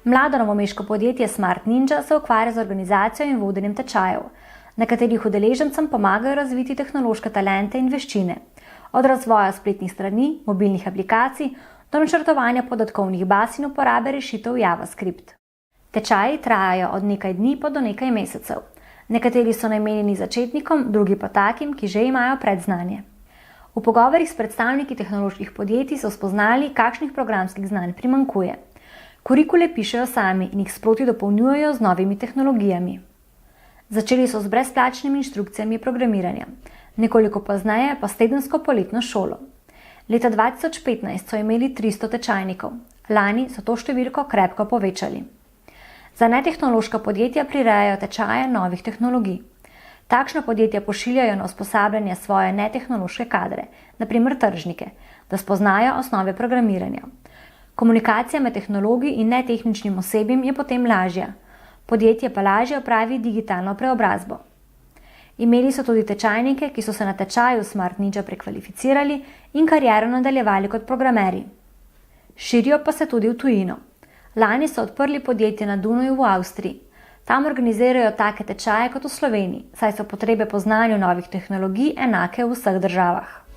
Mlado novomeško podjetje Smart Ninja se ukvarja z organizacijo in vodenjem tečajev, na katerih udeležencem pomagajo razviti tehnološke talente in veščine, od razvoja spletnih strani, mobilnih aplikacij do načrtovanja podatkovnih baz in uporabe rešitev JavaScript. Tečaji trajajo od nekaj dni pa do nekaj mesecev. Nekateri so namenjeni začetnikom, drugi pa takim, ki že imajo predznanje. V pogovorih s predstavniki tehnoloških podjetij so spoznali, kakšnih programskih znanj primanjkuje. Kurikule pišejo sami in jih sproti dopolnjujejo z novimi tehnologijami. Začeli so z brezplačnimi inštrukcijami programiranja, nekoliko pozneje pa s tedensko poletno šolo. Leta 2015 so imeli 300 tečajnikov, lani so to številko krepko povečali. Za netehnološka podjetja prirejajo tečaje novih tehnologij. Takšna podjetja pošiljajo na usposabljanje svoje netehnološke kadre, naprimer tržnike, da spoznajo osnove programiranja. Komunikacija med tehnologi in netehničnim osebjem je potem lažja. Podjetje pa lažje opravi digitalno preobrazbo. Imeli so tudi tečajnike, ki so se na tečaju Smart Ninja prekvalificirali in kariero nadaljevali kot programerji. Širijo pa se tudi v tujino. Lani so odprli podjetje na Dunaju v Avstriji. Tam organizirajo take tečaje kot v Sloveniji, saj so potrebe po znanju novih tehnologij enake v vseh državah.